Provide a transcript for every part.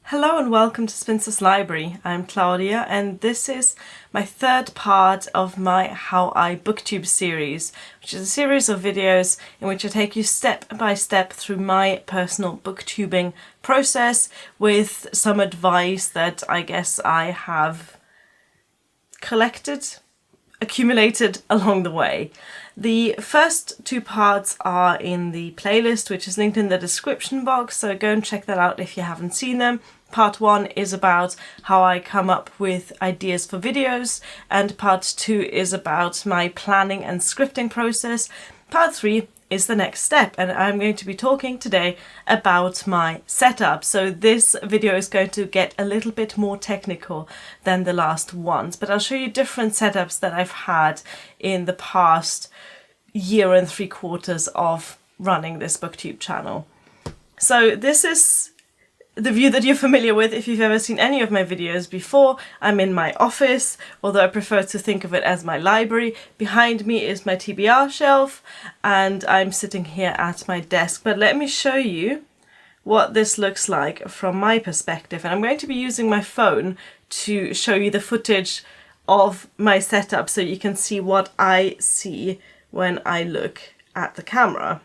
Hello and welcome to Spinster's Library. I'm Claudia and this is my third part of my How I Booktube series, which is a series of videos in which I take you step by step through my personal booktubing process with some advice that I guess I have accumulated along the way. The first two parts are in the playlist, which is linked in the description box, so go and check that out if you haven't seen them. Part 1 is about how I come up with ideas for videos, and part 2 is about my planning and scripting process. Part 3 is the next step, and I'm going to be talking today about my setup. So this video is going to get a little bit more technical than the last ones, but I'll show you different setups that I've had in the past year and 3/4 of running this booktube channel. So this is the view that you're familiar with if you've ever seen any of my videos before. I'm in my office, although I prefer to think of it as my library. Behind me is my TBR shelf and I'm sitting here at my desk. But let me show you what this looks like from my perspective. And I'm going to be using my phone to show you the footage of my setup so you can see what I see when I look at the camera.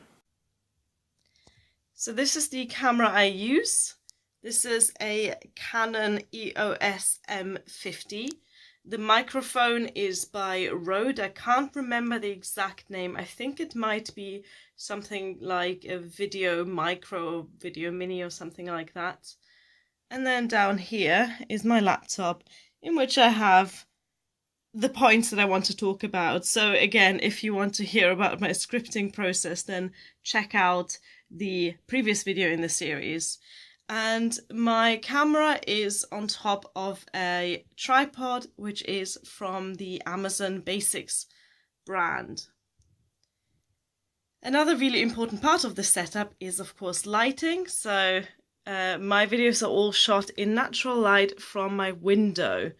So this is the camera I use. This is a Canon EOS M50. The microphone is by Rode. I can't remember the exact name. I think it might be something like a VideoMicro, Video Mini or something like that. And then down here is my laptop in which I have the points that I want to talk about. So again, if you want to hear about my scripting process, then check out the previous video in the series. And my camera is on top of a tripod, which is from the Amazon Basics brand. Another really important part of the setup is, of course, lighting. So my videos are all shot in natural light from my window.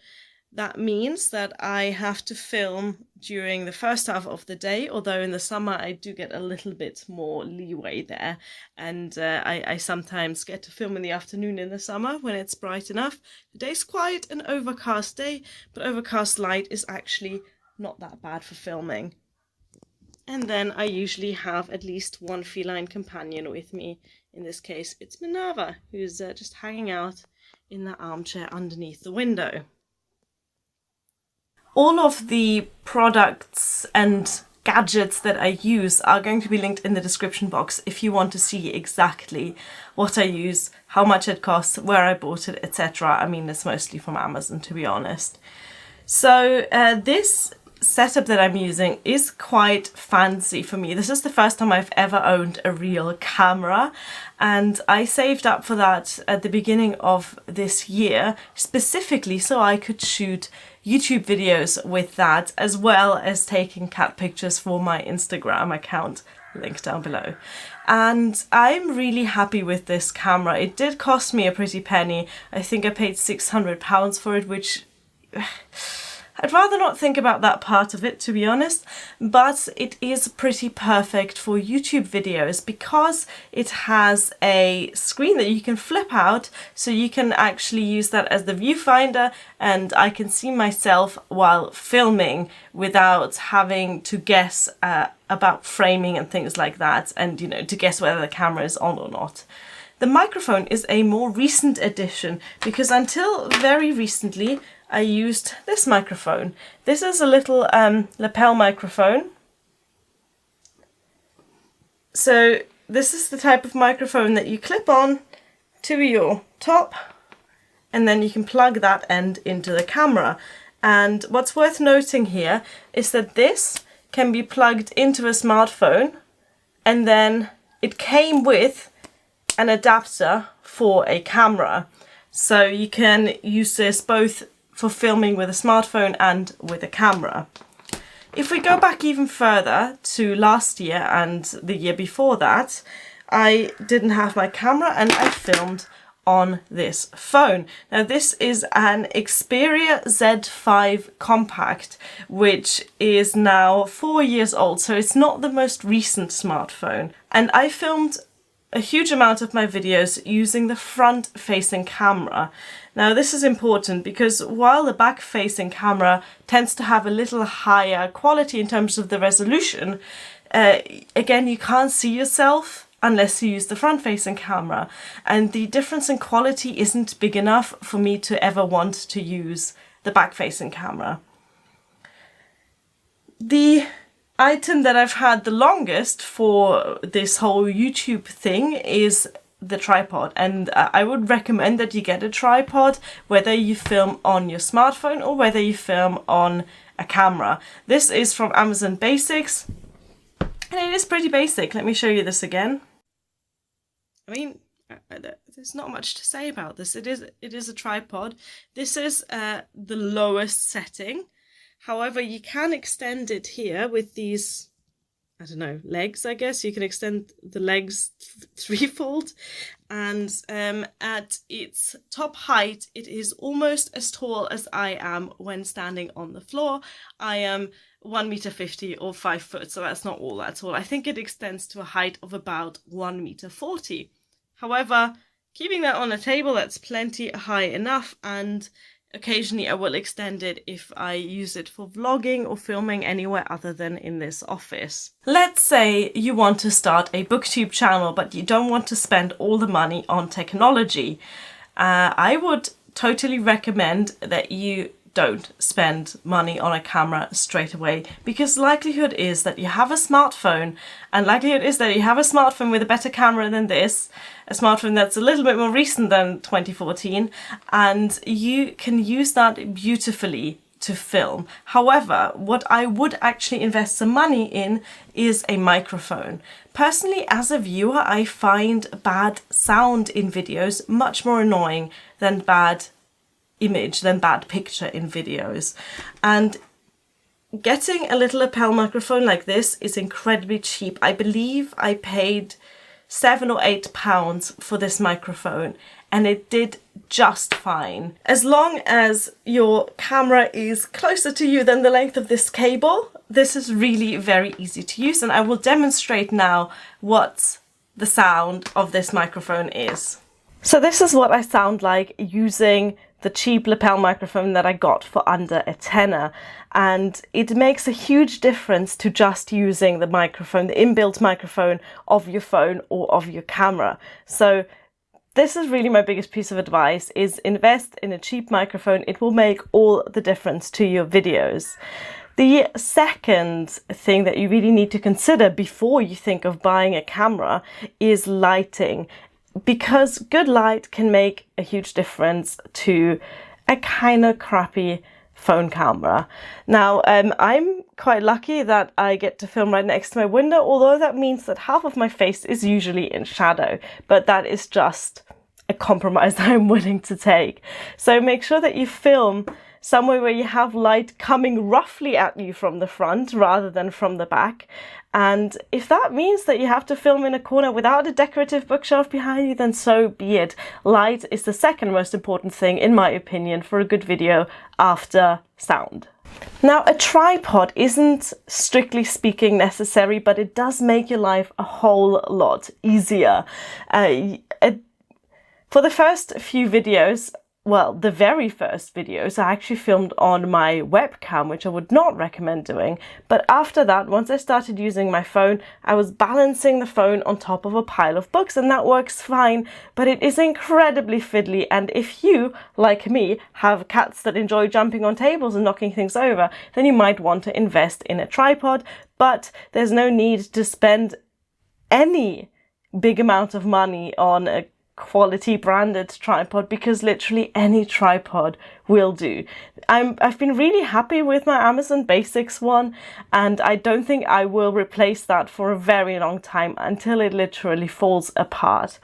That means that I have to film during the first half of the day, although in the summer I do get a little bit more leeway there, and I sometimes get to film in the afternoon in the summer when it's bright enough. Today's quite an overcast day, but overcast light is actually not that bad for filming. And then I usually have at least one feline companion with me. In this case, it's Minerva, who's just hanging out in the armchair underneath the window. All of the products and gadgets that I use are going to be linked in the description box if you want to see exactly what I use, how much it costs, where I bought it, etc. I mean, it's mostly from Amazon, to be honest. So this setup that I'm using is quite fancy for me. This is the first time I've ever owned a real camera, and I saved up for that at the beginning of this year, specifically so I could shoot YouTube videos with that, as well as taking cat pictures for my Instagram account, link down below. And I'm really happy with this camera. It did cost me a pretty penny. I think I paid £600 for it, which I'd rather not think about that part of it, to be honest, but it is pretty perfect for YouTube videos because it has a screen that you can flip out, so you can actually use that as the viewfinder, and I can see myself while filming without having to guess about framing and things like that, and to guess whether the camera is on or not. The microphone is a more recent addition because until very recently I used this microphone. This is a little lapel microphone. So this is the type of microphone that you clip on to your top, and then you can plug that end into the camera. And what's worth noting here is that this can be plugged into a smartphone, and then it came with an adapter for a camera. So you can use this both for filming with a smartphone and with a camera. If we go back even further to last year and the year before that, I didn't have my camera and I filmed on this phone. Now this is an Xperia Z5 Compact, which is now 4 years old, so it's not the most recent smartphone. And I filmed a huge amount of my videos using the front-facing camera. Now this is important because while the back-facing camera tends to have a little higher quality in terms of the resolution, again, you can't see yourself unless you use the front-facing camera, and the difference in quality isn't big enough for me to ever want to use the back-facing camera. The item that I've had the longest for this whole YouTube thing is the tripod, and I would recommend that you get a tripod whether you film on your smartphone or whether you film on a camera. This is from Amazon Basics, and it is pretty basic. Let me show you this again. I mean, there's not much to say about this. It is a tripod. This is the lowest setting. However, you can extend it here with these, I don't know, legs, I guess. You can extend the legs threefold. And at its top height, it is almost as tall as I am when standing on the floor. I am 1.50 meters or 5 foot, so that's not all that tall. I think it extends to a height of about 1.40 meters. However, keeping that on a table, that's plenty high enough, and occasionally I will extend it if I use it for vlogging or filming anywhere other than in this office. Let's say you want to start a Booktube channel, but you don't want to spend all the money on technology. I would totally recommend that you don't spend money on a camera straight away, because likelihood is that you have a smartphone, and likelihood is that you have a smartphone with a better camera than this, a smartphone that's a little bit more recent than 2014, and you can use that beautifully to film. However, what I would actually invest some money in is a microphone. Personally, as a viewer, I find bad sound in videos much more annoying than bad picture in videos, and getting a little lapel microphone like this is incredibly cheap. I believe I paid £7 or £8 for this microphone, and it did just fine. As long as your camera is closer to you than the length of this cable, this is really very easy to use, and I will demonstrate now what the sound of this microphone is. So this is what I sound like using the cheap lapel microphone that I got for under a tenner, and it makes a huge difference to just using the microphone, the inbuilt microphone of your phone or of your camera. So this is really my biggest piece of advice, is invest in a cheap microphone. It will make all the difference to your videos. The second thing that you really need to consider before you think of buying a camera is lighting, because good light can make a huge difference to a kind of crappy phone camera. Now, I'm quite lucky that I get to film right next to my window, although that means that half of my face is usually in shadow, but that is just a compromise that I'm willing to take. So make sure that you film somewhere where you have light coming roughly at you from the front rather than from the back. And if that means that you have to film in a corner without a decorative bookshelf behind you, then so be it. Light is the second most important thing, in my opinion, for a good video after sound. Now, a tripod isn't strictly speaking necessary, but it does make your life a whole lot easier. For the first few videos, well, the very first videos I actually filmed on my webcam, which I would not recommend doing. But after that, once I started using my phone, I was balancing the phone on top of a pile of books, and that works fine, but it is incredibly fiddly. And if you, like me, have cats that enjoy jumping on tables and knocking things over, then you might want to invest in a tripod, but there's no need to spend any big amount of money on a quality branded tripod, because literally any tripod will do. I've been really happy with my Amazon Basics one, and I don't think I will replace that for a very long time, until it literally falls apart.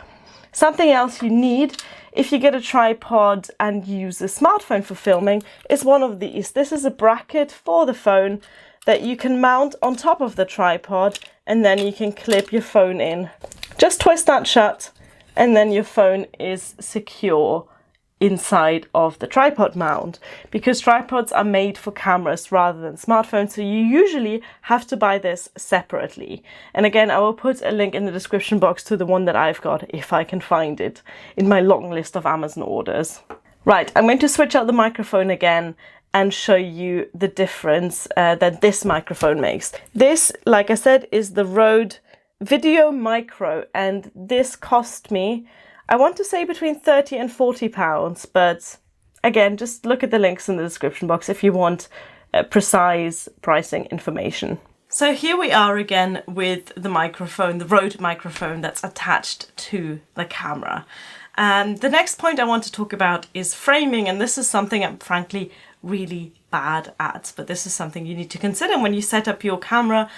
Something else you need if you get a tripod and use a smartphone for filming is one of these. This is a bracket for the phone that you can mount on top of the tripod, and then you can clip your phone in. Just twist that shut, and then your phone is secure inside of the tripod mount, because tripods are made for cameras rather than smartphones, so you usually have to buy this separately. And again, I will put a link in the description box to the one that I've got if I can find it in my long list of Amazon orders. Right, I'm going to switch out the microphone again and show you the difference that this microphone makes. This, like I said, is the Rode VideoMicro, and this cost me, I want to say, between 30 and 40 pounds, but again, just look at the links in the description box if you want precise pricing information. So here we are again with the microphone, the Rode microphone that's attached to the camera. And the next point I want to talk about is framing, and this is something I'm frankly really bad at, but this is something you need to consider when you set up your camera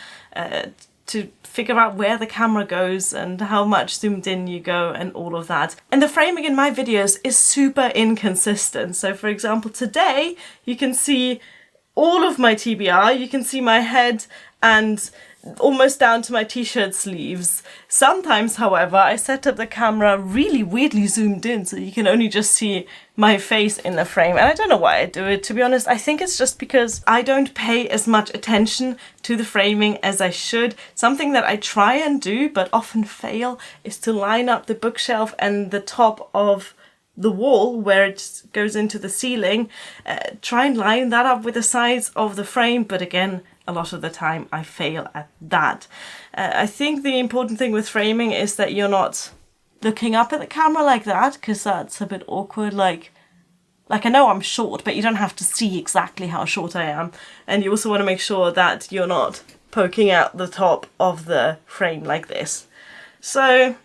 to figure out where the camera goes and how much zoomed in you go and all of that. And the framing in my videos is super inconsistent. So for example, today you can see all of my TBR, you can see my head and almost down to my t-shirt sleeves. Sometimes, however, I set up the camera really weirdly zoomed in so you can only just see my face in the frame. And I don't know why I do it, to be honest. I think it's just because I don't pay as much attention to the framing as I should. Something that I try and do but often fail is to line up the bookshelf and the top of the wall where it goes into the ceiling. Try and line that up with the sides of the frame, but again, a lot of the time I fail at that. I think the important thing with framing is that you're not looking up at the camera like that, because that's a bit awkward. Like I know I'm short, but you don't have to see exactly how short I am. And you also want to make sure that you're not poking out the top of the frame like this. So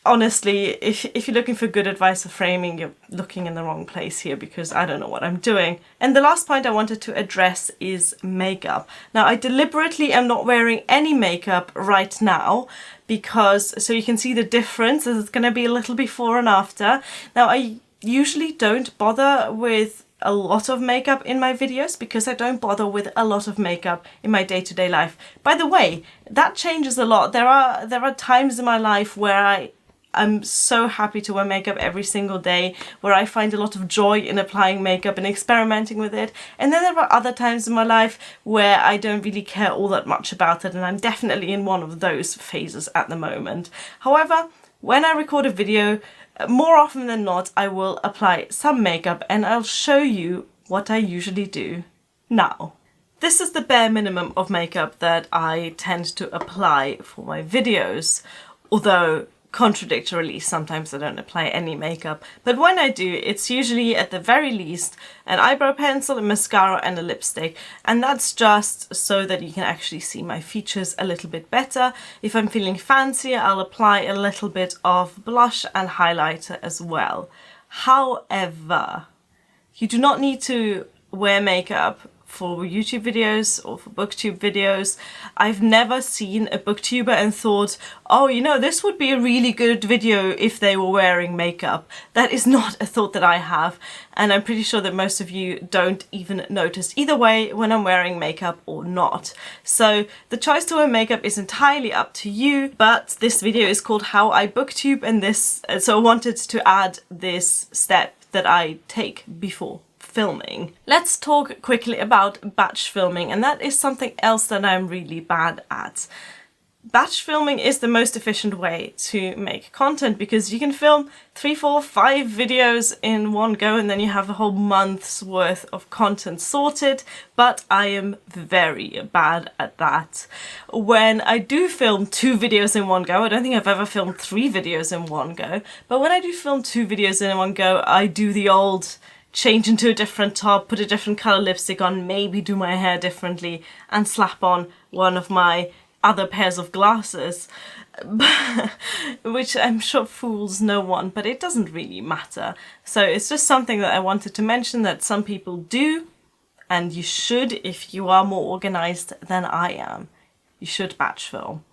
honestly, if you're looking for good advice for framing, you're looking in the wrong place here, because I don't know what I'm doing. And the last point I wanted to address is makeup. Now, I deliberately am not wearing any makeup right now, because so you can see the difference. It's going to be a little before and after. Now, I usually don't bother with a lot of makeup in my videos, because I don't bother with a lot of makeup in my day-to-day life. By the way, that changes a lot. There are times in my life where I'm so happy to wear makeup every single day, where I find a lot of joy in applying makeup and experimenting with it. And then there are other times in my life where I don't really care all that much about it, and I'm definitely in one of those phases at the moment. However, when I record a video, more often than not, I will apply some makeup, and I'll show you what I usually do now. This is the bare minimum of makeup that I tend to apply for my videos, although contradictorily, sometimes I don't apply any makeup, but when I do, it's usually at the very least an eyebrow pencil, a mascara and a lipstick, and that's just so that you can actually see my features a little bit better. If I'm feeling fancier, I'll apply a little bit of blush and highlighter as well. However, you do not need to wear makeup for YouTube videos or for Booktube videos. I've never seen a Booktuber and thought, oh, you know, this would be a really good video if they were wearing makeup. That is not a thought that I have, and I'm pretty sure that most of you don't even notice either way when I'm wearing makeup or not. So the choice to wear makeup is entirely up to you, but this video is called How I Booktube, and so I wanted to add this step that I take before filming. Let's talk quickly about batch filming, and that is something else that I'm really bad at. Batch filming is the most efficient way to make content, because you can film 3, 4, 5 videos in one go, and then you have a whole month's worth of content sorted, but I am very bad at that. When I do film 2 videos in one go, I don't think I've ever filmed 3 videos in one go, but when I do film 2 videos in one go, I do the old change into a different top, put a different colour lipstick on, maybe do my hair differently, and slap on one of my other pairs of glasses, which I'm sure fools no one, but it doesn't really matter. So it's just something that I wanted to mention that some people do, and you should if you are more organised than I am. You should batch film.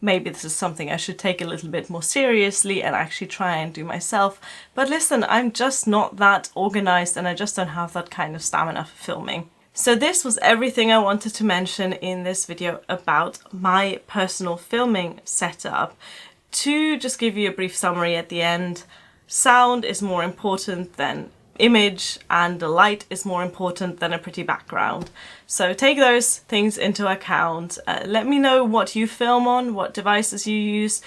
Maybe this is something I should take a little bit more seriously and actually try and do myself. But listen, I'm just not that organised, and I just don't have that kind of stamina for filming. So this was everything I wanted to mention in this video about my personal filming setup. To just give you a brief summary at the end, sound is more important than image, and the light is more important than a pretty background. So take those things into account. Let me know what you film on, what devices you use,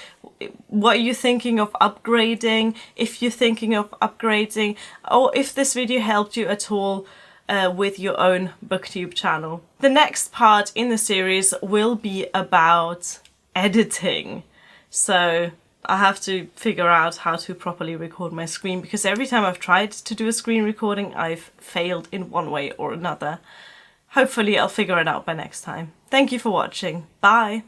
what you're thinking of upgrading, if you're thinking of upgrading, or if this video helped you at all with your own Booktube channel. The next part in the series will be about editing. So I have to figure out how to properly record my screen, because every time I've tried to do a screen recording, I've failed in one way or another. Hopefully I'll figure it out by next time. Thank you for watching. Bye!